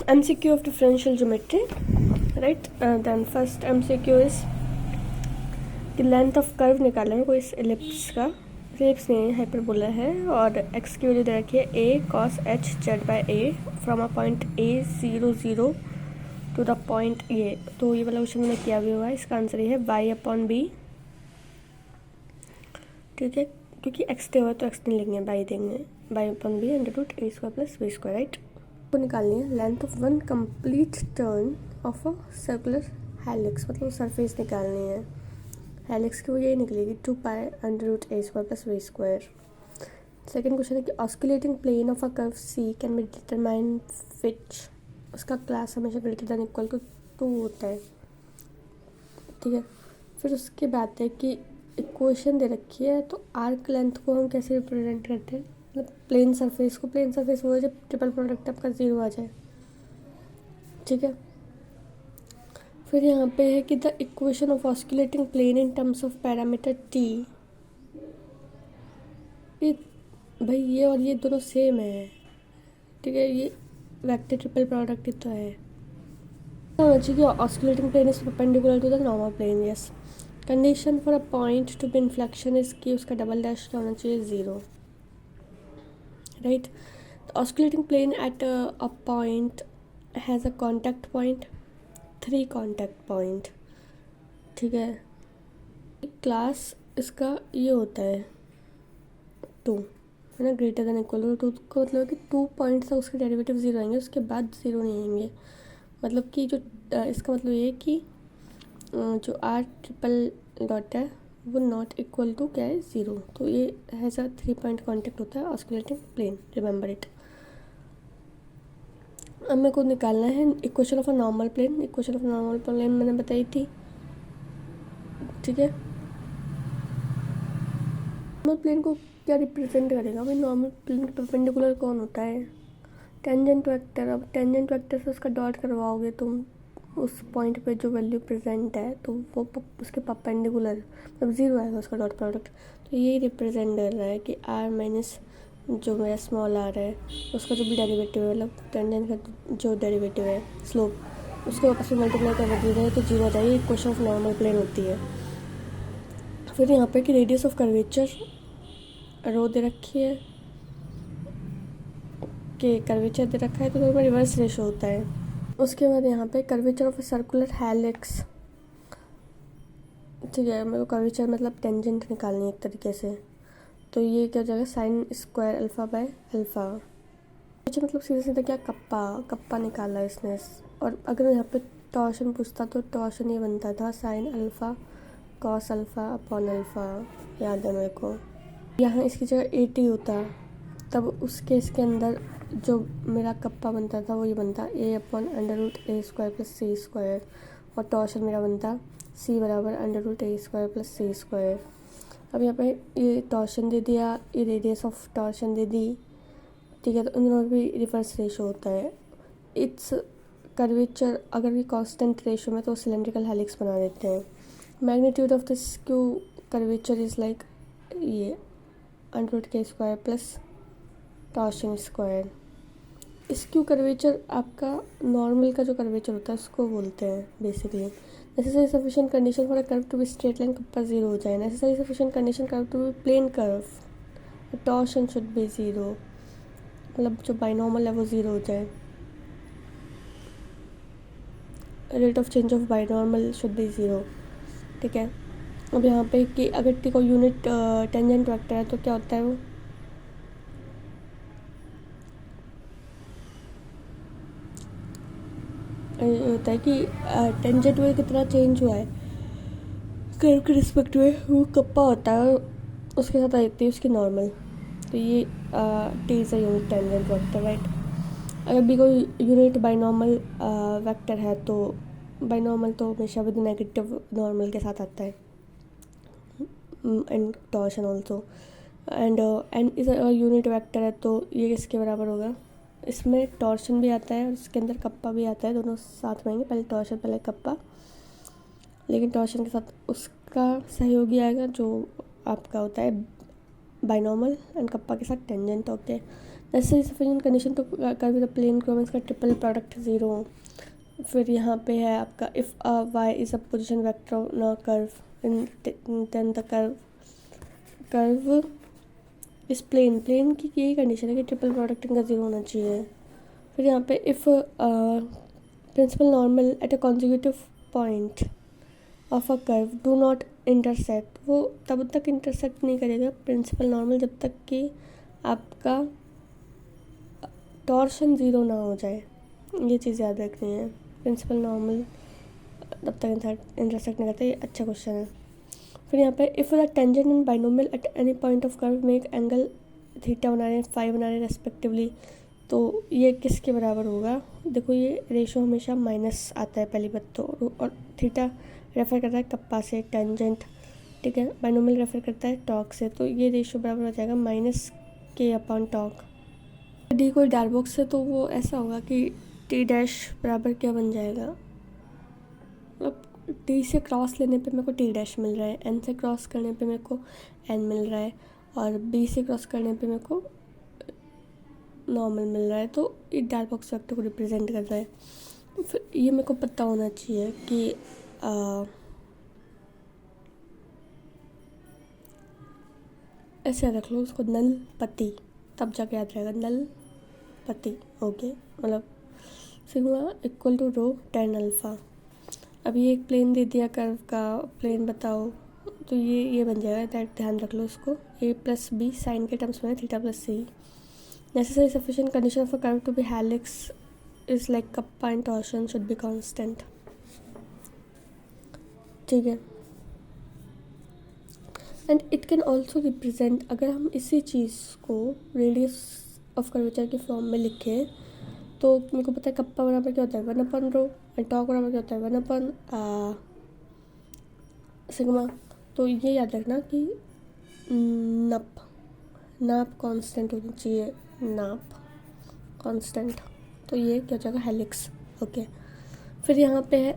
MCQ of differential geometry, right? Then first MCQ is the length of curve निकालना है कोई इस ellipse का, एलिप्स नहीं हाइपरबोला है, और x की वैल्यू दे रखी है a cos h z by a from a point a 0 0 to the point a। तो ये वाला क्वेश्चन मैंने किया भी हुआ है, इसका आंसर ये है y अपॉन b। ठीक है, क्योंकि x दे हुआ तो x नहीं लेंगे, y देंगे, y upon b under root a square plus b square, right. को निकालनी है length of one complete turn of a circular helix, मतलब सरफेस निकालनी है हेलिक्स की, वो यही निकलेगी 2 pi under root a square plus b square. Second question है कि osculating plane of a curve c can be determine which, उसका क्लास हमेशा ग्रेटर देन इक्वल टू 2 होता है। ठीक है, फिर उसके बाद है कि इक्वेशन दे रखी है, तो आर्क लेंथ को हम कैसे रिप्रेजेंट करते हैं, मतलब प्लेन सरफेस को, प्लेन सरफेस वो है जब ट्रिपल प्रोडक्ट आपका 0 आ जाए। ठीक है, फिर यहाँ पे है कि the equation of osculating plane in terms of parameter t, भाई ये और ये दोनों सेम है। ठीक है, ये वेक्टर ट्रिपल प्रोडक्ट ही तो है। कि osculating plane is perpendicular to the normal plane, yes. Condition for a point to be inflection is कि उसका डबल डैश क्या होना चाहिए, 0, right. Osculating plane at a point has a contact point, 3 contact point. ठीक है, class इसका ये होता है 2, है ना, ग्रेटर देन इक्वल टू 2 का मतलब कि 2 पॉइंट्स तक उसके डेरिवेटिव 0 आएंगे, उसके बाद 0 नहीं आएंगे। मतलब कि जो इसका मतलब ये है कि जो आर ट्रिपल डॉट है वो नॉट इक्वल टू क्या है, 0। तो ये हैज़ अ 3 पॉइंट कॉन्टैक्ट होता है ऑस्कुलेटिंग प्लेन, रिमेंबर इट। अब मेरे को निकालना है equation of a normal plane. Equation of normal plane मैंने बताई थी। ठीक है, नॉर्मल प्लेन को क्या रिप्रेजेंट करेगा भाई, नॉर्मल प्लेन परपेंडिकुलर कौन होता है, टेंजेंट वेक्टर। अब टेंजेंट वेक्टर से उसका डॉट करवाओगे तुम उस पॉइंट पे जो वैल्यू प्रेजेंट है, तो वो उसके परपेंडिकुलर, मतलब 0 आएगा उसका डॉट प्रोडक्ट। तो यही रिप्रेजेंट कर रहा है कि r माइनस जो मेरा स्मॉल r है उसका जो भी डेरिवेटिव है, मतलब टेंजेंट का जो डेरिवेटिव है स्लोप, उसको वापस में मल्टीप्लाई कर दिया जाए तो 0 आ जाएगी। इक्वेशन ऑफ नॉर्मल प्लेन होती है। फिर यहाँ पे कि रेडियस ऑफ कर्वेचर रो दे रखी है, कि कर्वेचर दे रखा है, तो दोनों में रिवर्स रेशो होता है। उसके बाद यहाँ पे कर्वेचर ऑफ सर्कुलर हेलिक्स। ठीक है, मेरे को कर्वेचर मतलब टेंजेंट निकालनी है एक तरीके से, तो ये क्या हो जाएगा, sine square alpha bye alpha. Curvature मतलब सीधे सीधे क्या, कप्पा कप्पा निकाला इसने। और अगर यहाँ पे टॉर्शन पूछता तो टॉर्शन ये बनता था sine alpha cos alpha upon alpha, याद है मेरे को। यहाँ इसकी जगह 80 होता, तब उस केस के अंदर जो मेरा कप्पा बनता था वो ये बनता a upon under root a square plus C square, और टॉर्शन मेरा बनता c बराबर under root a square plus C square. अब यहाँ पे ये टॉर्शन दे दिया, ये रेडियस ऑफ टॉर्शन दे दी। ठीक है, तो इन दोनों भी रिवर्स रेशो होता है। इट्स कर्वेचर अगर ये कांस्टेंट रेशो में तो सिलेंड्रिकल हेलिक्स बना देते हैं। Magnitude of this Q curvature is like ये under root K square plus torsion square. इस क्यू कर्वेचर आपका नॉर्मल का जो कर्वेचर होता है उसको बोलते हैं basically. Necessary sufficient condition for a curve to be straight line kappa 0 हो जाए। Necessary sufficient condition curve to be plane curve, torsion should be 0, मतलब जो बाइनॉर्मल है वो 0 हो जाए। Rate of change of binormal should be 0। ठीक है, अब यहाँ पे कि अगर टी को यूनिट टेंजेंट वेक्टर है तो क्या होता है, वो होता है कि टेंजेंट में कितना चेंज हुआ है कर्व के रिस्पेक्ट में, वो कप्पा होता है, उसके साथ आती है उसकी नॉर्मल। तो ये T is a unit tangent vector, right. अगर भी कोई यूनिट बाइनॉर्मल वेक्टर है तो बाइनॉर्मल तो हमेशा विद नेगेटिव नॉर्मल के साथ आता है, and torsion also. And is a unit vector है तो ये किसके बराबर होगा, इसमें टॉर्शन भी आता है और इसके अंदर कप्पा भी आता है, दोनों साथ में आएंगे, पहले टॉर्शन पहले कप्पा, लेकिन टॉर्शन के साथ उसका सहयोगी आएगा जो आपका होता है बाइनॉर्मल, एंड कप्पा के साथ tangent. Okay, necessary sufficient condition to curve with plane curve का ट्रिपल प्रोडक्ट 0। फिर यहाँ पे है आपका if y is a position vector on a curve in then the curve is plane की यही कंडीशन है कि ट्रिपल प्रोडक्ट इनका 0 होना चाहिए। फिर यहाँ पे if principal normal at a consecutive point of a curve do not intersect, वो तब तक इंटरसेक्ट नहीं करेगा प्रिंसिपल नॉर्मल जब तक कि आपका टॉर्शन 0 ना हो जाए। ये चीज़ याद रखनी है, प्रिंसिपल नॉर्मल तब तक इंटरसेक्ट नहीं करता। ये अच्छा क्वेश्चन है। फिर यहाँ पे if the tangent and binomial at any point of curve make angle theta बना रहे हैं फाई बना रहे हैं रेस्पेक्टिवली, तो ये किसके बराबर होगा। देखो ये रेशो हमेशा माइनस आता है पहली बात तो, और थीटा रेफ़र करता है कप्पा से टेंजेंट, ठीक है। बाइनोमियल रेफ़र करता है टॉक से, तो ये रेशो बराबर हो जाएगा माइनस के अपॉन टॉक। डी कोई डार्क बॉक्स है तो वो ऐसा होगा कि टी डैश बराबर क्या बन जाएगा, मतलब टी से क्रॉस लेने पे मेरे को टी डैश मिल रहा है, एन से क्रॉस करने पे मेरे को एन मिल रहा है, और बी से क्रॉस करने पे मेरे को नॉर्मल मिल रहा है, तो ये डार्क बॉक्स वेक्टर को रिप्रेजेंट कर रहा है। फिर ये मेरे को पता होना चाहिए कि ऐसे रख लो उसको, नल पति, तब जाके याद रहेगा नल पति। ओके, मतलब sigma equal to rho tan alpha. अभी एक प्लेन दे दिया कर्व का, प्लेन बताओ, तो ये बन जाएगा, दैट ध्यान रख लो इसको, a प्लस बी साइन के टर्म्स में theta plus C. Necessary sufficient condition of a curve to be helix is like kappa and torsion should be constant, ठीक है। And it can also represent, अगर हम इसी चीज़ को रेडियस ऑफ कर्वेचर के फॉर्म में लिखें तो मेरे को पता है कप्पा बराबर क्या होता है 1/ρ, एंड टॉक बराबर क्या होता है 1/σ। तो ये याद रखना कि नाप कांस्टेंट होनी चाहिए, नाप कांस्टेंट, तो ये क्या हो जाएगा हेलिक्स। ओके, फिर यहाँ पे है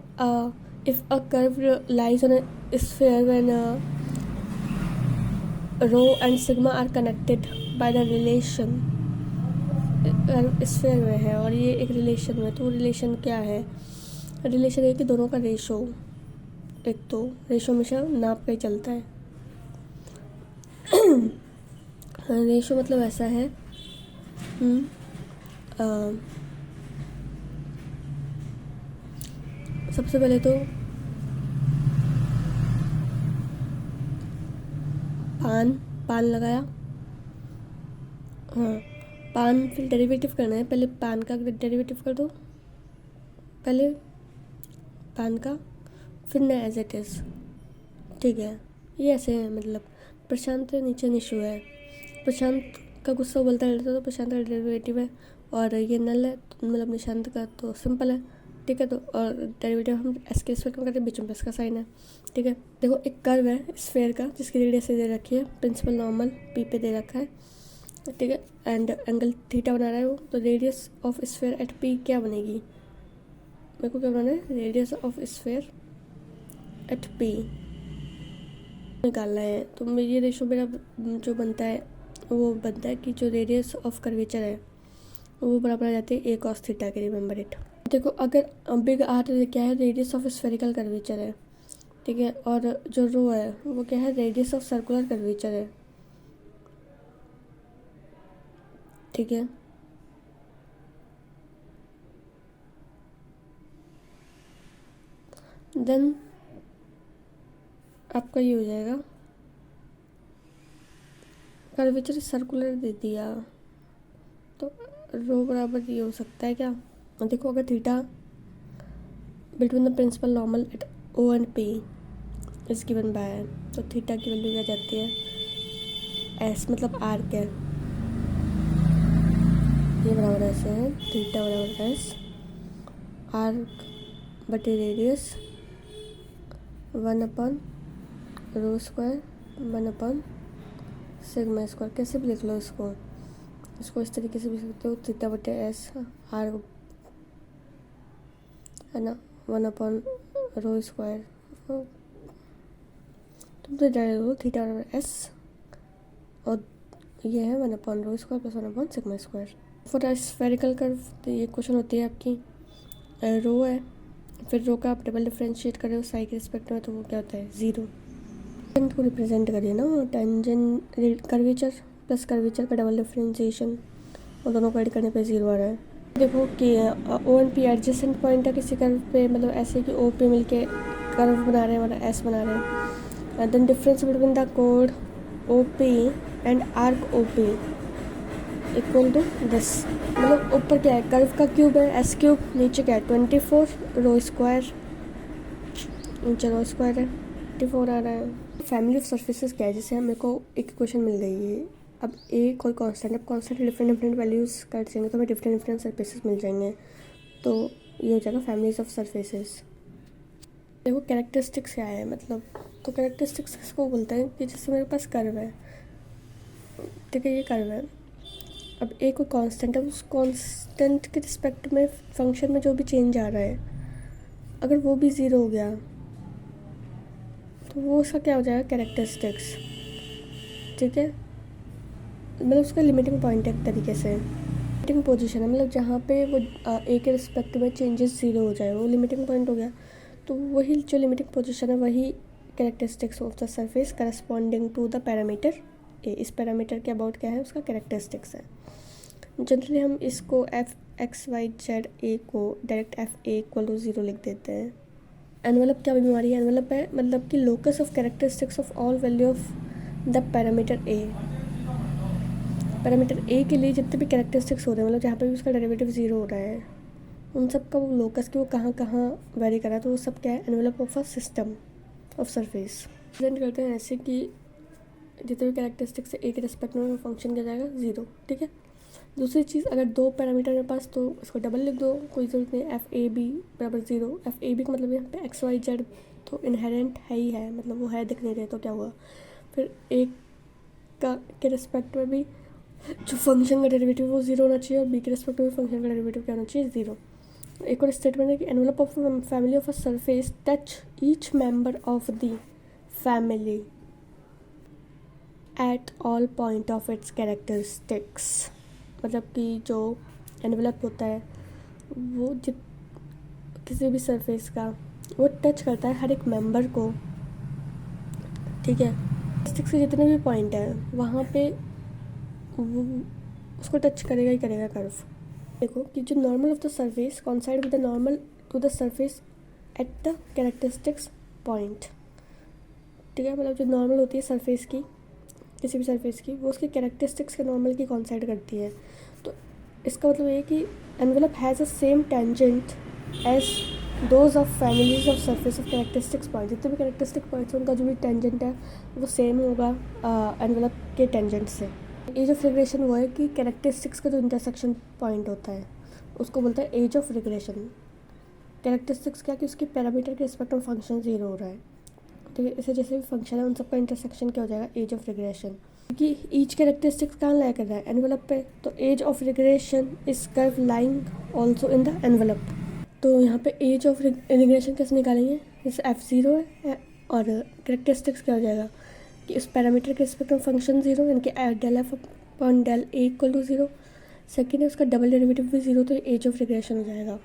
if a curve lies on a sphere when rho and sigma are connected by the relation, sphere में है और ये एक रिलेशन में, तो रिलेशन क्या है, रिलेशन है कि दोनों का रेशो, एक तो रेशो हमेशा नाप पे चलता है। रेशो मतलब ऐसा है, सबसे पहले तो पान लगाया, हाँ पान, फिर डेरिवेटिव करना है, पहले पान का डेरिवेटिव कर दो, पहले पान का, फिर ना एज इट इज़, ठीक है। ये ऐसे है, मतलब प्रशांत नीचे निशु है, प्रशांत का गुस्सा उबलता रहता है तो प्रशांत का डेरिवेटिव है, और ये नल है तो मतलब निशांत का तो सिंपल है, ठीक है। तो और डेरिवेटिव हम एस के स्क्वायर में करते हैं, बीच में प्लस का साइन है, ठीक है। देखो एक कर्व है स्फीयर का जिसकी रेडियस दे रखी है, प्रिंसिपल नॉर्मल पी पे दे रखा है, ठीक है, एंड एंगल थीटा बना रहा है वो, तो radius of sphere at P क्या बनेगी, मेरे को क्या बनाना है, radius of sphere at P निकालना है। तो ये रेशो मेरा जो बनता है वो बनता है कि जो रेडियस ऑफ कर्वेचर है वो बराबर आ जाती है ए कॉस थीटा के, रिमेंबर इट। देखो अगर बिग आर क्या है, रेडियस ऑफ स्फेरिकल कर्वेचर है, ठीक है, और जो रो है वो क्या है, रेडियस ऑफ सर्कुलर कर्वेचर है, ठीक है। देन आपका ये हो जाएगा, कर्वेचर सर्कुलर दे दिया तो रो बराबर ये हो सकता है क्या, देखो अगर theta between the principal normal at O and P is given by, तो थीटा की वैल्यू क्या जाती है एस, मतलब आर्क है, ये बराबर ऐसे है, थीटा बराबर एस आर्क बटे रेडियस 1/ρ स्क्वायर 1/σ स्क्वायर, कैसे भी लिख लो इसको इस तरीके से भी लिख सकते हो, थीटा बटे एस आर है ना 1/ρ स्क्वायर, तुम तो जान लो थीटा बराबर एस, और ये है 1/रो² plus 1/σ²। For a spherical curve तो ये क्वेश्चन होती है आपकी रो है, फिर रो का आप डबल डिफ्रेंशिएट कर रहे हो साई के रिस्पेक्ट में, तो वो क्या होता है 0। टेंजेंट को रिप्रेजेंट करिए ना, टेंजेंट कर्वेचर प्लस कर्वेचर का डबल डिफ्रेंशिएशन, और दोनों को ऐड करने पे 0 आ रहा है। देखो कि O and P adjacent point है किसी कर्व पे, मतलब ऐसे कि ओ पे मिलके कर्व बना रहे हैं, मतलब एस बना रहे हैं। देन डिफरेंस बिटवीन द कोड O P and arc O P equal to this. मतलब ऊपर क्या है, कर्व का क्यूब है s³, नीचे क्या है 24 रो², नीचे रो² है 24 आ रहा है। फैमिली ऑफ सर्फेसिस क्या है, जैसे मेरे को एक क्वेश्चन मिल गई है, अब ए कोई कांस्टेंट, अब कांस्टेंट डिफरेंट वैल्यूज़ कर देंगे तो हमें डिफरेंट सर्फेसिस मिल जाएंगे, तो ये हो जाएगा फैमिलीज ऑफ सर्फेसिस। देखो कैरेक्टरिस्टिक्स क्या है, मतलब तो कैरेक्टरिस्टिक्स किसको बोलते हैं कि जैसे मेरे पास कर्व है, ठीक है, ये कर्व है, अब ए कोई कांस्टेंट है, उस कांस्टेंट के रिस्पेक्ट में फंक्शन में जो भी चेंज आ रहा है, अगर वो भी 0 हो गया तो वो उसका क्या हो जाएगा कैरेक्टरिस्टिक्स, ठीक है। मतलब उसका लिमिटिंग पॉइंट है एक तरीके से, लिमिटिंग पोजीशन है, मतलब जहाँ पे वो ए के रिस्पेक्ट में चेंजेस 0 हो जाए वो लिमिटिंग पॉइंट हो गया, तो वही जो लिमिटिंग पोजीशन है वही characteristics of the surface corresponding to the parameter A. इस पैरामीटर के अबाउट क्या है, उसका कैरेक्टरिस्टिक्स है। जनरली हम इसको f(x,y,z) ए को डायरेक्ट f(a)=0 लिख देते हैं। एनवेलप क्या बीमारी है, एनवेलप है मतलब कि locus of characteristics of all value of the parameter A. Parameter A के लिए जितने भी कैरेक्टरिस्टिक्स हो रहे हैं, मतलब जहाँ पे भी उसका डेरिवेटिव 0 हो रहा है, उन सब का वो लोकस कि वो कहाँ कहाँ वेरी कर रहा है, तो वो सब क्या है envelope of a system of surface. Present करते हैं ऐसे कि जितने भी कैरेक्टरिस्टिक्स है ए के रिस्पेक्ट में फंक्शन किया जाएगा 0, ठीक है। दूसरी चीज़, अगर 2 पैरामीटर मेरे पास तो इसको डबल लिख दो, कोई ज़रूरत नहीं, f(a)=0। f(a)b का मतलब यहाँ पे x,y,z तो इनहेरेंट है ही है, मतलब वो है, दिख नहीं रहे तो क्या हुआ। फिर ए के रिस्पेक्ट में भी जो फंक्शन का डेरिवेटिव वो 0 होना चाहिए, और बी के रिस्पेक्ट में फंक्शन का डेरिवेटिव क्या होना चाहिए 0। एक और स्टेटमेंट है कि envelope of family of a surface touch each member of the family at all point of its characteristics. मतलब कि जो एनवेलप होता है वो किसी भी सरफेस का वो टच करता है हर एक मेंबर को, ठीक है। कैरेक्टरिस्टिक्स के जितने भी पॉइंट हैं वहाँ पे वो उसको टच करेगा ही करेगा कर्व। देखो कि जो normal of the surface coincide with the normal to the surface at the characteristics point, ठीक है। मतलब जो नॉर्मल होती है सरफेस की, किसी भी सरफेस की, वो उसकी कैरेक्टरिस्टिक्स के नॉर्मल की कॉन्साइड करती है। तो इसका मतलब ये कि envelope has a same tangent as those of families of surface of characteristics point. जितने भी कैरेक्टरिस्टिक पॉइंट्स उनका जो भी टेंजेंट है वो सेम होगा एनवेलप के टेंजेंट से। एज ऑफ रिग्रेशन वो है कि कैरेक्टरिस्टिक्स का जो इंटरसेक्शन पॉइंट होता है उसको बोलता है एज ऑफ रिग्रेशन। कैरेक्टरिस्टिक्स क्या कि उसकी पैरामीटर के रिस्पेक्ट में फंक्शन 0 हो रहा है, ठीक है। इसे जैसे भी फंक्शन है उन सबका इंटरसेक्शन क्या हो जाएगा एज ऑफ रिग्रेशन, क्योंकि ईच कैरेक्टरिस्टिक्स कहाँ लाया कर रहा है एनवेलप पे, तो edge of regression is curve lying also in the envelope. तो यहाँ पे एज ऑफ रिग्रेशन कैसे निकालेंगे, जैसे f0 है और कैरेक्टरिस्टिक्स क्या हो जाएगा कि इस पैरामीटर के रिस्पेक्ट में फंक्शन 0, यानी कि del f upon del a = 0। Second है उसका डबल डेरिवेटिव भी 0, तो एज ऑफ रिग्रेशन हो जाएगा।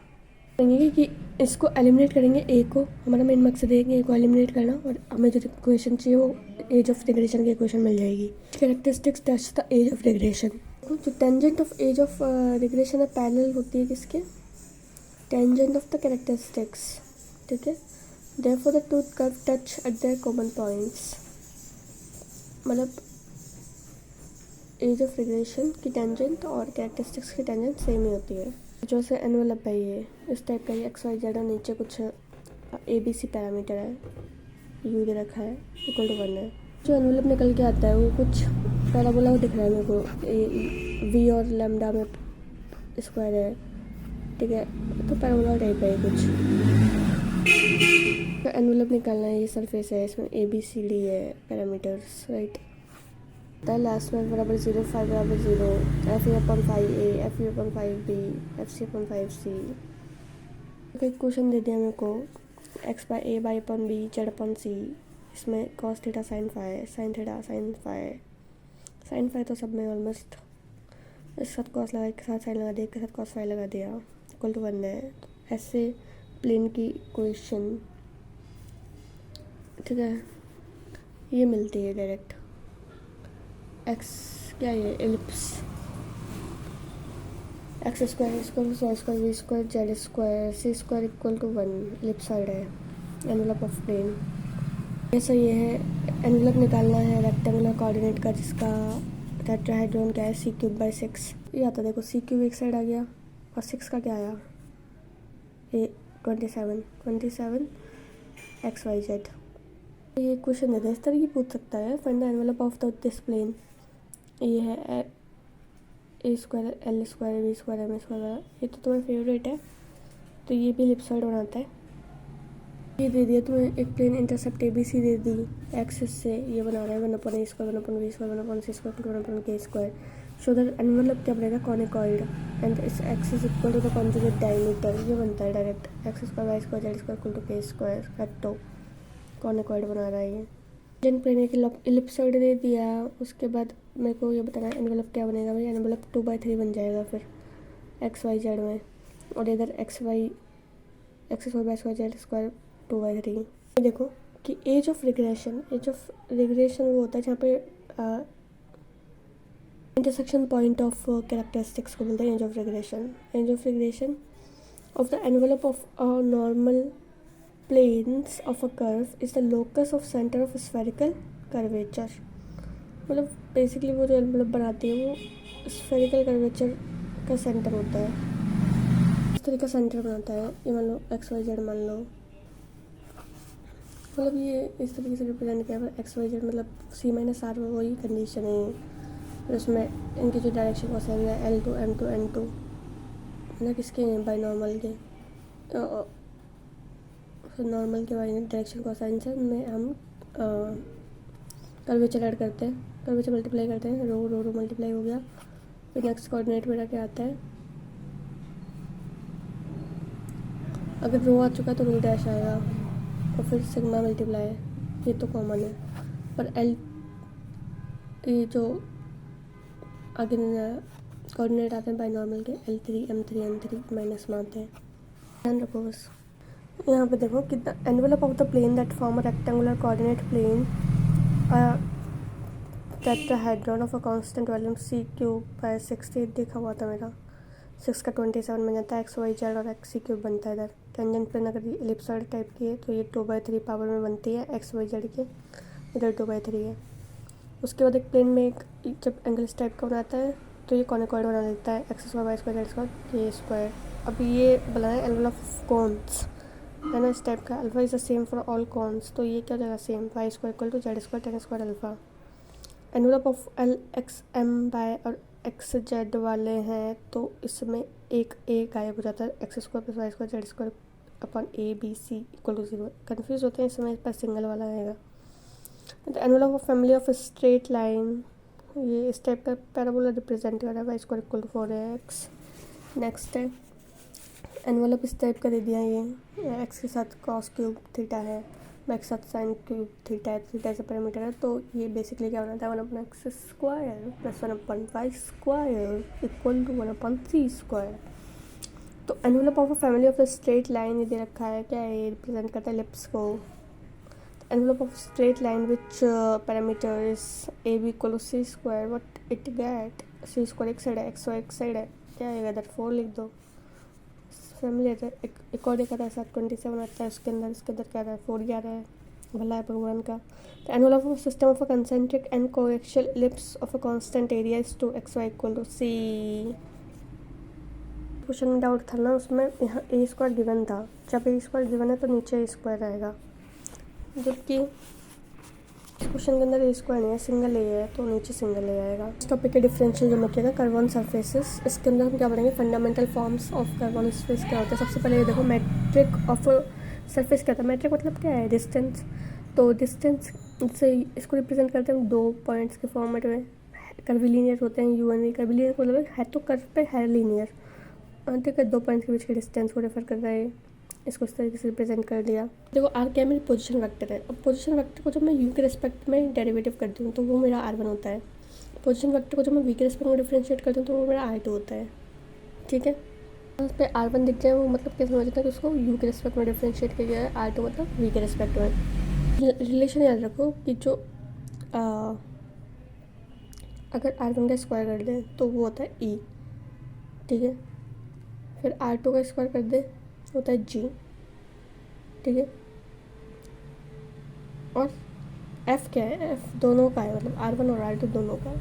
करेंगे कि इसको एलिमिनेट करेंगे, ए को, हमारा मेन मकसद है कि ए को एलिमिनेट करना, और हमें जो इक्वेशन चाहिए वो एज ऑफ रिग्रेशन की इक्वेशन मिल जाएगी। Characteristics touch the edge of regression. जो tangent of edge of regression है पैरेलल होती है किसके, टेंजेंट ऑफ द कैरेक्टरिस्टिक्स, ठीक है। Therefore the two curve touch at their common points. मतलब एज ऑफ रिग्रेशन की टेंजेंट और कैरेक्टरिस्टिक्स की टेंजेंट सेम ही होती है। जो से एनवेलप है ये इस टाइप का, ये x,y,z और नीचे कुछ ABC पैरामीटर है, यू दे रखा है, =1 है। जो एनवेलप निकल के आता है वो कुछ पैराबोला दिख रहा है मेरे को, वी और लैम्डा में स्क्वायर है, ठीक है। तो पैराबोला टाइप है कुछ। तो एनवेलप निकालना है, ये सरफेस है, इसमें ABCD है पैरामीटर्स, राइट। लास्ट में बराबर 0, 5 बराबर 0, FA/5A, FB/5B, FC/5C। एक क्वेश्चन दे दिया मेरे को x/a/b, z/c, इसमें cos θ sin ϕ, sin θ sin ϕ, sine phi तो सब में ऑलमोस्ट। इस साथ कॉस लगा, एक साथ साइन लगा दिया, एक के साथ कॉस फाई लगा दिया, इक्वल टू 1 है। तो ऐसे प्लेन की इक्वेशन, ठीक है, ये मिलती है डायरेक्ट। एक्स क्या ये ellipse, X square Y square V square Z square C square equal to 1 ellipsoid है, एनवेलप ऑफ प्लेन। ऐसा ये है, एनवेलप निकालना है रेक्टेंगुलर कोऑर्डिनेट का, जिसका टेट्राहेड्रॉन क्या है c³/6। ये आता देखो c³ एक साइड आ गया और 6 का क्या आया, ये 27 एक्स वाई जेड। ये क्वेश्चन देते हैं इस तरह की पूछ सकता है, find the envelope of the this plane. ये है A square L square B square M square, ये तो तुम्हारा फेवरेट है, तो ये भी एलिप्सॉइड बनाता है। ये दे दिया तुम्हें एक plane intercept A B C दे दी, एक्सिस से ये बना रहा है 1/a square 1/b square 1/c square 1/k square. So that envelope क्या बनेगा, conicoid, and is axis equal to the conjugate diameter, ये बनता है direct X square Y square Z square equal to K square. तो conicoid बना रहा है ये। जन प्लेन एक इलिप्सॉइड दे दिया, उसके बाद मेरे को ये बताना है एनवेलप क्या बनेगा। भाई एनवेलप 2/3 बन जाएगा फिर एक्स वाई जेड में, और इधर x square by square Z square 2/3। देखो कि एज ऑफ रिग्रेशन वो होता है जहाँ पे इंटरसेक्शन पॉइंट ऑफ कैरेक्टरिस्टिक्स को बोलते हैं edge of regression of the envelope of a normal planes of a curve is the locus of center of spherical curvature। मतलब बेसिकली वो जो एनवेलप बनाती है वो स्फेरिकल कर्वेचर का सेंटर होता है, इस तरीके का सेंटर बनाता है। ये मान लो एक्स वाई जेड मान लो, मतलब ये इस तरीके से रिप्रेजेंट किया है एक्स वाई जेड, मतलब C-R वही कंडीशन है। और उसमें इनकी जो डायरेक्शन कॉस है L2 M2 N2, मतलब किसके बाइनॉर्मल के नॉर्मल के बारे में डायरेक्शन कोसाइन से में हम कर्वेचर ऐड करते हैं, कर्वेचर मल्टीप्लाई करते हैं, रो मल्टीप्लाई हो गया। फिर नेक्स्ट कोऑर्डिनेट मेरा क्या आता है, अगर रो आ चुका तो रो डैश आएगा, और फिर सिग्मा मल्टीप्लाई, ये तो कॉमन है। पर एल ये जो आगे कोऑर्डिनेट आते हैं बाइनॉर्मल के L3 M3 N3 माइनस में आते हैं, ध्यान रखो बस। यहाँ पे देखो कि the envelope of the plane that form a rectangular coordinate plane tetrahedron of a constant volume c³/6 देखा हुआ था मेरा, 6 का 27 बन जाता है, एक्स वाई जेड और एक्स c³ बनता है इधर। टेंजेंट प्लेन अगर ये एलिप्सॉइड टाइप की है तो ये 2/3 पावर में बनती है एक्स वाई जेड के, इधर 2/3 है। उसके बाद एक प्लेन में एक जब एंगल इस टाइप का बनाता है तो ये कॉनिकॉइड बना देता है, x square Y square Z square के स्क्वायर। अब ये बनाया एनवेलप ऑफ कॉन्स है ना इस टाइप का, alpha is the same for all cones, तो ये क्या हो जाएगा same, y square equal to z square tan square alpha. Envelope of l x m by और एक्स जेड वाले हैं तो इसमें एक ए गायब हो जाता है, x square plus y square Z square upon a B c equal to 0। Confuse होते हैं इसमें, पर सिंगल वाला आएगा। तो envelope of family of straight line, ये इस टाइप का पैराबोला रिप्रेजेंट कर रहा है, y square equal to 4x। Next है एनवेलप इस टाइप का दे दिया, ये एक्स के साथ कॉस क्यूब थीटा है, वाई के साथ साइन क्यूब थीटा है, थीटा ऐसा पैरामीटर है, तो ये बेसिकली क्या बनाता है 1/x square plus 1/y square equal to 1/c square. तो envelope of a family of the straight line ये दे रखा है, क्या है ये रिप्रेजेंट करता है एलिप्स को। Envelope of straight line which parameters a b equal to c square, what it get, c square एक साइड है, एक्स वाई एक साइड है, क्या आएगा इधर 4 लिख दो। फैमिली है एक और देखा था 27 आता है, उसके अंदर क्या रहा है 4 ही आ रहा है, भला है भगवान का। तो envelope of system of a concentric and coaxial ellipse of a constant area is 2x y equal to c। Question में डाउट था ना, उसमें यहाँ ए स्क्वायर गिवन था, जब ए स्क्वायर गिवन है तो नीचे ए स्क्वायर आएगा, जबकि इस क्वेश्चन के अंदर ए स्क्वायर नहीं है, सिंगल ए है, तो नीचे सिंगल ए आएगा। इस टॉपिक के डिफरेंशियल जो रखिएगा कर्व ऑन सरफेसेस, इसके अंदर हम क्या पढ़ेंगे fundamental forms of curve on surface क्या होता है। सबसे पहले ये देखो मैट्रिक ऑफ सरफेस क्या होता है, मैट्रिक मतलब क्या है डिस्टेंस, तो डिस्टेंस से इसको रिप्रेजेंट करते हैं 2 पॉइंट्स के फॉर्मेट में, कर्विलीनियर होते हैं यू एन वी, कर्विलीनियर मतलब है तो कर्व पे है लीनियर, ठीक है, 2 पॉइंट्स के बीच के डिस्टेंस को रेफर कर रहा है, इसको इस तरीके से रिप्रेजेंट कर दिया। देखो आर क्या मेरी पोजीशन वेक्टर है, अब पोजीशन वेक्टर को जब मैं यू के रिस्पेक्ट में डेरिवेटिव करती हूँ तो वो मेरा r1 होता है, पोजीशन वेक्टर को जब मैं v के रिस्पेक्ट में डिफरेंशिएट करती हूँ तो वो मेरा r2 होता है, ठीक है। उस पर r1 दिख जाए वो मतलब क्या समझ आता है कि उसको u के रिस्पेक्ट में डिफरेंशिएट किया गया है, r2 मतलब v के रिस्पेक्ट में। रिलेशन याद रखो कि जो अगर r1 का स्क्वायर कर दे तो वो होता है e, ठीक है। फिर r2 का स्क्वायर कर दे होता है g, ठीक है। और f क्या है, f दोनों का है, मतलब r1 और r2 दोनों का।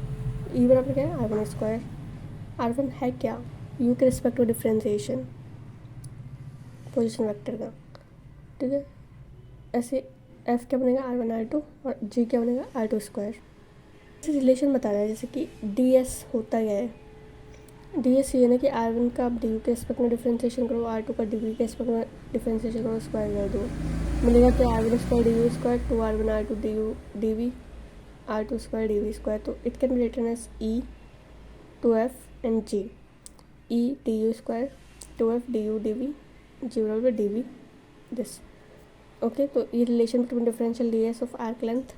e बराबर क्या है, r1 स्क्वायर। r1 है क्या, u के रिस्पेक्ट में डिफरेंशिएशन पोजीशन वेक्टर का, ठीक है। ऐसे f क्या बनेगा, r1 r2, और g क्या बनेगा, r2 स्क्वायर। ऐसे रिलेशन बता रहा है जैसे कि ds होता क्या है, ds ये ना कि r1 का आप du के रिस्पेक्ट में डिफरेंशिएशन करो, r2 का dv के रिस्पेक्ट में डिफरेंशिएशन करो, स्क्वायर कर दो, मिलेगा कि r1 square du square, 2r1 r2 du dv, r2 square dv square. तो it can be written as e 2f and g, e du square 2f du dv, g बराबर dv this, okay. तो ये relation between differential ds of arc length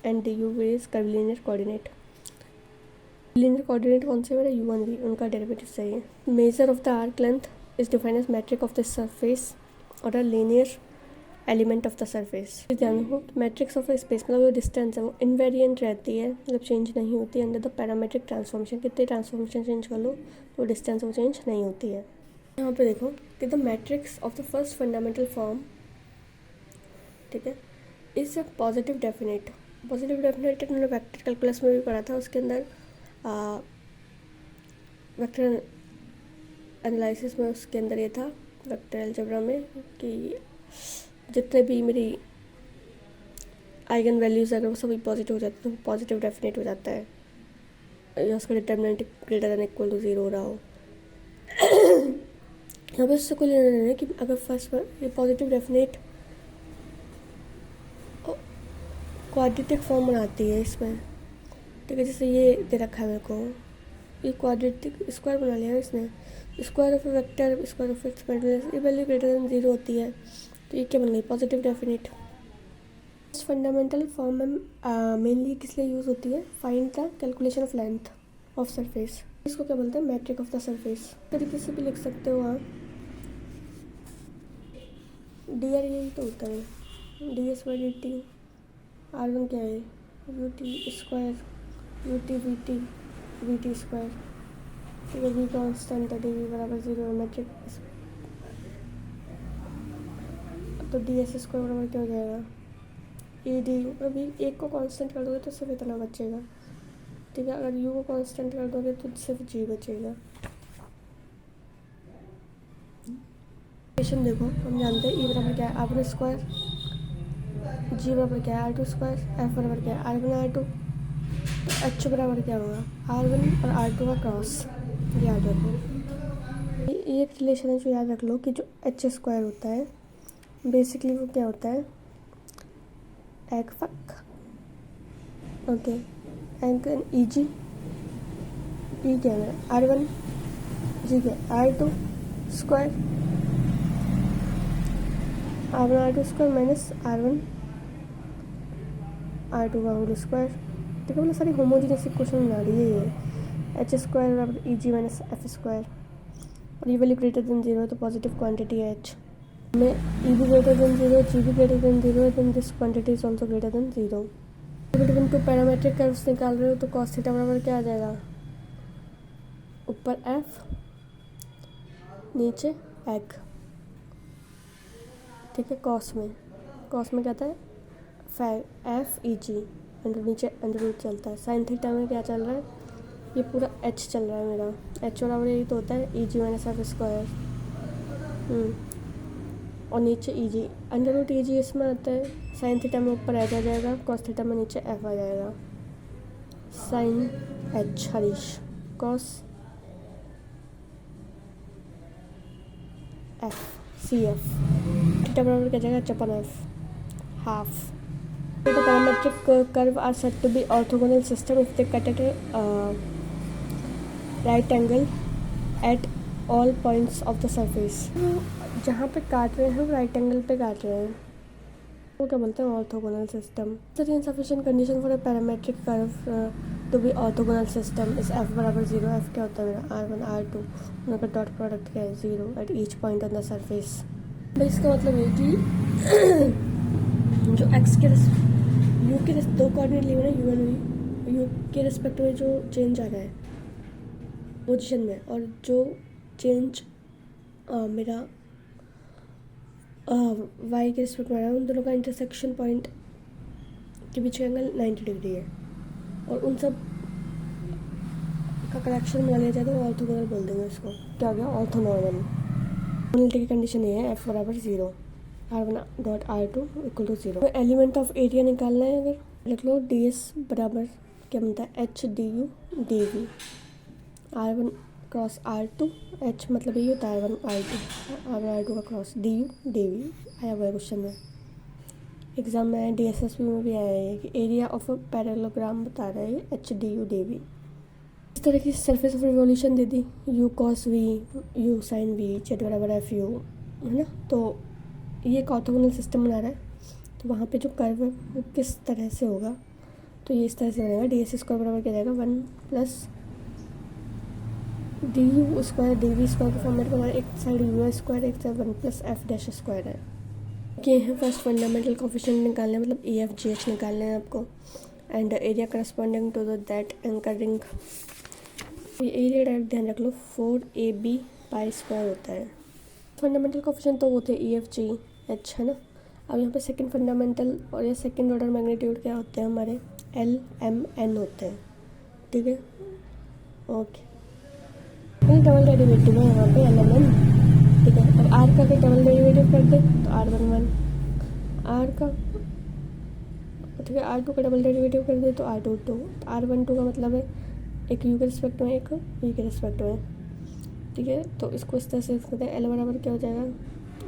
and du is curvilinear coordinate. Linear coordinate कौन से मेरा u1 v, उनका derivative चाहिए। Measure of the arc length is defined as metric of the surface और a linear element of the surface. ध्यान रखो, matrix of space मतलब जो डिस्टेंस है वो इनवेरिएंट रहती है, मतलब चेंज नहीं होती है अंडर द पैरामेट्रिक ट्रांसफॉर्मेशन। कितने ट्रांसफॉर्मेशन चेंज कर लो तो डिस्टेंस वो चेंज नहीं होती है। यहाँ पे देखो कि the matrix of the first fundamental form, ठीक है, is a positive definite. Positive definite मैंने वेक्टर कैलकुलस में भी पढ़ा था, उसके अंदर वेक्टर एनालिसिस में, उसके अंदर ये था वेक्टर अलजेब्रा में कि जितने भी मेरी आइगन वैल्यूज़ अगर वो सभी पॉजिटिव हो जाते हैं तो पॉजिटिव डेफिनेट हो जाता है, या उसका determinant greater than equal to 0 हो रहा हो। यहाँ पर उससे कोई लेना देना है कि अगर फर्स्ट ये पॉजिटिव डेफिनेट क्वाड्रेटिक फॉर्म बनाती है इसमें, ठीक है। जैसे ये दे रखा है मेरे को, ये क्वाड्रेटिक स्क्वायर बना लिया है इसने, square of vector square of expand, ये वैल्यू ग्रेटर देन 0 होती है, तो ये क्या बन गई, पॉजिटिव डेफिनेट। फंडामेंटल फॉर्म में मेनली किस लिए यूज़ होती है, find the calculation of length of surface. इसको क्या बोलते हैं, मैट्रिक ऑफ द सरफेस। तरीके से भी लिख सकते हो आप, डी आर यही तो होता है, D S by D T, r1 क्या है, U T square, U T V T square, ठीक है। वी कॉन्स्टेंट है, डी वी बराबर 0 है, मैट्रिक। तो डी एस स्क्वायर बराबर क्या हो जाएगा, ए डी, अभी एक को कांस्टेंट कर दोगे तो सिर्फ इतना बचेगा, ठीक है। अगर यू को कांस्टेंट कर दोगे तो सिर्फ जी बचेगा। इक्वेशन देखो, हम जानते हैं ई बराबर क्या है, r1 स्क्वायर, जी बराबर क्या है, r2 स्क्वायर, एफ बराबर क्या है, r1 r2, तो एच बराबर क्या होगा, r1 और r2 का क्रॉस, याद रखो। ये एक रिलेशन है जो याद रख लो कि जो एच स्क्वायर होता है बेसिकली वो क्या होता है, एग फक, ओके, एग ई जी, ई क्या है r1, जी क्या r2 square, r1 r2 square minus r1 r2 का होल स्क्वायर, ठीक है। मतलब सारी होमोजीनियस इक्वेशन बना रही है ये, एच स्क्वायर बराबर ई जी माइनस एफ स्क्वायर, और ये वैल्यू ग्रेटर देन 0 है तो पॉजिटिव क्वांटिटी है एच में, ई भी ग्रेटर देन 0, जी भी greater than 0, then this quantity is also greater than 0। Between two parametric curves निकाल रहे हो तो कॉस थीटा बराबर क्या आ जाएगा, ऊपर एफ नीचे एग, ठीक है। कॉस में क्या था, एफ ई जी, अंडर नीचे अंडर रूट चलता है। साइन थीटा में क्या चल रहा है, ये पूरा एच चल रहा है मेरा, एच बराबर यही तो होता है ई जी माइनस एफ स्क्वायर, और नीचे ई जी, अंडर रूट ई जी इसमें आता है। साइन थीटा में ऊपर एच आ जाएगा, कॉस थीटा में नीचे एफ आ जाएगा, साइन एच हरीश, cos f c f, theta बराबर क्या जाएगा, h upon f half. The parametric curve are said to be orthogonal system if they cut at a right angle at all points of the surface. जहाँ पे काट रहे हैं वो right angle पे काट रहे हैं, वो क्या बोलते हैं, orthogonal system. The insufficient condition for a parametric curve तो भी ऑर्थोगोनल सिस्टम इस एफ बराबर 0, एफ क्या होता है मेरा R1 R2, उनका डॉट प्रोडक्ट क्या है 0 at each point on the surface. तो इसका मतलब ये कि जो एक्स के यू के दो कोऑर्डिनेट लिए हुए ना यू एंड यू के रिस्पेक्ट में जो चेंज आ रहा है पोजीशन में, और जो चेंज मेरा वाई के रिस्पेक्ट में आ रहा है, उन दोनों का इंटरसेक्शन पॉइंट के बीच का एंगल 90 डिग्री है, और उन सब का कलेक्शन बना लिया जाए तो ऑर्थोगोनल बोल देंगे इसको। क्या हो गया? ऑर्थोनॉर्मल। ऑर्थोगोनलिटी की कंडीशन ये है एफ बराबर 0, R1 dot R2 equal to 0। Element of area निकालना है, अगर लिख लो DS बराबर क्या बनता है H DU DV, R1 cross R2, H मतलब ये होता है R1 R2 का क्रॉस DU DV आया हुआ है क्वेश्चन में, एग्जाम में आया, DSSP में भी आया है कि एरिया ऑफ अ पैरेललोग्राम बता रहा है H DU DV। इस तरह की surface of revolution they the, U cos V, U sin V, Z बराबर एफ यू, है ना। तो ये एक ऑर्थोगोनल सिस्टम बना रहा है, तो वहाँ पे जो कर्व है वो किस तरह से होगा, तो ये इस तरह से बनेगा, डी एस स्क्वायर बराबर क्या जाएगा 1 plus d you square d we square के फॉर्मेट में हमारे एक साइड यू स्क्वायर, एक side 1 plus f dash square है। ये है फर्स्ट फंडामेंटल कोफिशिएंट निकालना है, मतलब EFGH निकालना है आपको, and area corresponding to that anchor ring. ये एरिया डायरेक्ट ध्यान रख लो 4AB पाई स्क्वायर होता है। फंडामेंटल कोफिशिएंट तो वो थे EFGH, है ना। अब यहाँ पे सेकंड फंडामेंटल और ये सेकंड ऑर्डर मैग्नीट्यूड क्या होते हैं हमारे LMN होते हैं, ठीक है, ओके। डबल डेरिवेटिव है यहाँ पे LMN, ठीक है। अब R का अगर डबल डेरिवेटिव कर दे तो R11, R का ठीक है, R2 का डबल डेरिवेटिव कर दे तो R22, तो R12 का मतलब है एक U के रिस्पेक्ट में एक V के रिस्पेक्ट में, ठीक है। तो इसको इस तरह से लिखते हैं, L बराबर क्या हो जाएगा,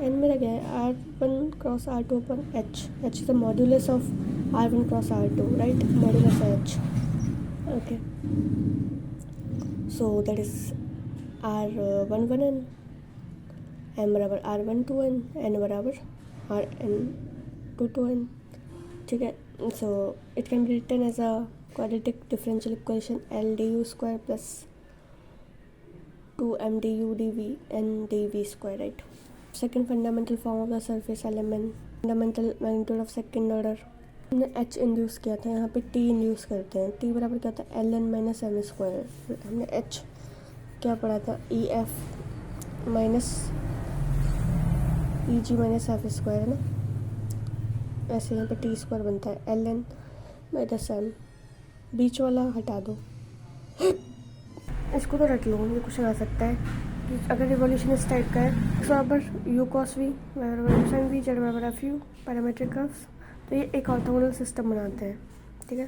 N मेरा क्या है R1 cross R2 upon H, H is the modulus of R1 cross R2, right, modulus H, okay. So that is R11N, M बराबर R12N, N बराबर RN22N, ठीक है। So it can be written as a quadratic differential equation L du square plus 2m du dv n dv square, right. Second fundamental form of the surface element, fundamental magnitude of second order, हमने H induce किया था, यहाँ पे T induce करते हैं, T बराबर क्या होता है Ln माइनस एम स्क्वायर। हमने H क्या पढ़ा था EF minus EG minus F square, है ना। ऐसे यहाँ पे T स्क्वायर बनता है Ln माइनस एम, बीच वाला हटा दो, इसको तो रख लो, ये क्वेश्चन आ सकता है कि अगर रिवॉल्यूशन इस टाइप का है, x बराबर यू कॉस वी बराबर साइन वी, जेड बराबर एफ यू, पैरामीट्रिक कर्व्स, तो ये एक ऑर्थोगोनल सिस्टम बनाते हैं, ठीक है।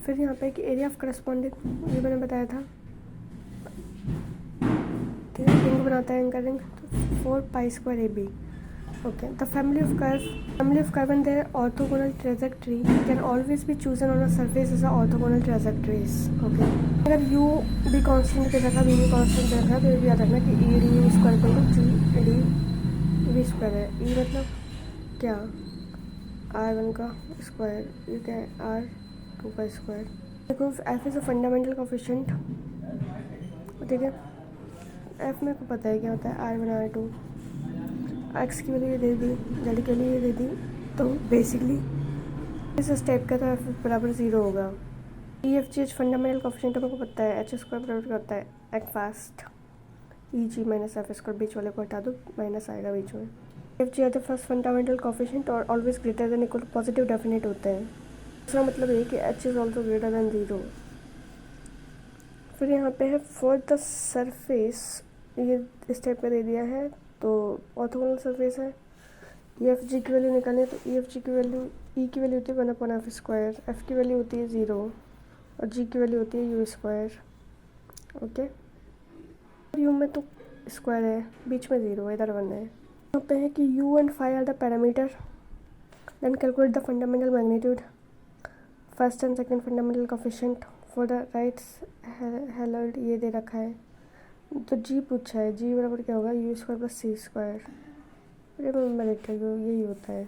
फिर यहाँ पे कि एरिया ऑफ करस्पॉन्डिंग, ये मैंने बताया था, ठीक है, रिंग बनाता है एंकर रिंग, तो 4 pi square AB, okay. The family of curve and their orthogonal trajectory can always be chosen on a surface as a orthogonal trajectories, okay. अगर u भी कांस्टेंट पे रखा, v भी कांस्टेंट पे रखा, तो ये याद रखना कि e d square equal to g d v square है। e मतलब क्या, R1 का स्क्वायर, ये क्या है R2 का स्क्वायर। देखो f is a fundamental coefficient, ठीक है। f मेरे को पता है क्या होता है R1 R2, एक्स की वैल्यू ये दे दी, जेड के लिए ये दे दी, तो बेसिकली इस स्टेप का तो एफ बराबर 0 होगा। EFGH फंडामेंटल कोफिशिएंट को पता है, H स्क्वायर बराबर क्या होता है एक fast EG minus F square, बीच वाले को हटा दो, माइनस आएगा बीच में। EFG are the first fundamental coefficient और always greater than equal positive definite होते हैं, इसका मतलब ये कि H is also greater than 0। फिर यहाँ पे है फॉर द सरफेस, ये इस टाइप का दे दिया है, तो ऑर्थोगोनल सरफेस है। EFG की वैल्यू निकालें तो EFG की वैल्यू, E की वैल्यू होती है 1/f स्क्वायर, F की वैल्यू होती है 0 और G की वैल्यू होती है U स्क्वायर, ओके। U में तो स्क्वायर है, बीच में 0 है, इधर 1 है। यहाँ पे है कि U and phi are the parameter, then calculate the fundamental magnitude, first and second fundamental coefficient for the rights हेलर्ड, ये दे रखा है। तो G पूछा है, G बराबर क्या होगा U square plus C square, remember it, यही होता है।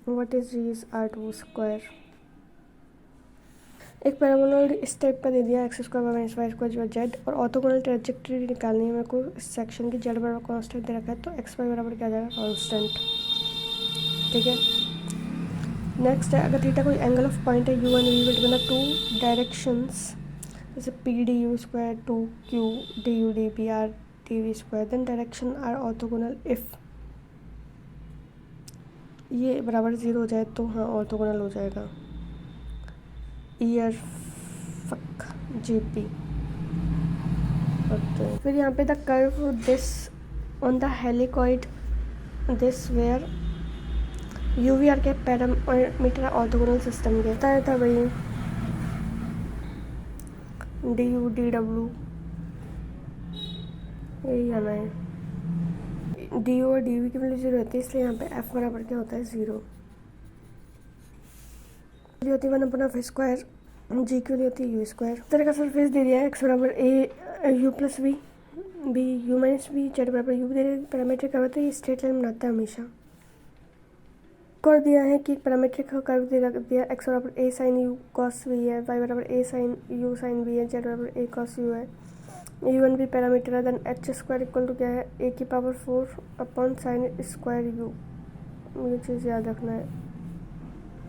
What is G is R2 square, एक पैराबोलॉइड इस टाइप का दे दिया x square minus y square z, और ऑर्थोगोनल ट्रेजेक्टरी निकालनी है मेरे को। इस सेक्शन की जेड बराबर कांस्टेंट दे रखा है, तो एक्स वाई बराबर क्या आ जाएगा, कांस्टेंट। ठीक है, नेक्स्ट है अगर थीटा कोई एंगल ऑफ पॉइंट है u1 v between two directions, जैसे P D you square two Q D you D P R D we square, then direction are orthogonal if ये बराबर 0 हो जाए तो हाँ ऑर्थोगोनल हो जाएगा। Year fuck GP. ओके, फिर यहाँ पे the curve this on the helicoid this where u v are के पैरामीटर ऑर्थोगोनल सिस्टम के बताया था भाई, डी यू डी डब्ल्यू यही आना है। डी और डी वी की वैल्यू 0 होती है, इसलिए यहाँ पे एफ बराबर क्या होता है 0। होती है 1/f², जी की वैल्यू होती है यू स्क्वायर। इस तरह का सरफेस दे दिया है एक्स बराबर A U plus V B U minus B Z बराबर यू दे रहे पैरामीट्रिक कर्व, तो ये स्ट्रेट लाइन बनाता है हमेशा। कर दिया है कि पैरामीट्रिक कर्व दे दिया एक्स बराबर a sine u cos v है, वाई बराबर a sine u sine v है, जेड बराबर ए कॉस यू है, u1 भी पैरामीटर है, then h square equal to क्या है a की power 4 upon sine square u. ये चीज़ याद रखना है।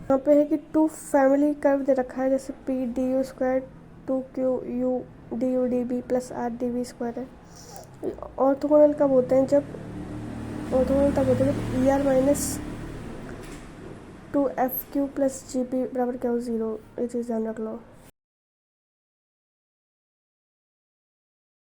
यहाँ पे है कि टू फैमिली कर्व दे रखा है, जैसे P D you square two q u d you d b plus r D we square है। ऑर्थोगोनल कब होते हैं, ऑर्थोगोनल तब होते हैं जब e r minus two f q plus g p बराबर क्या हो 0। ये चीज़ ध्यान रख लो।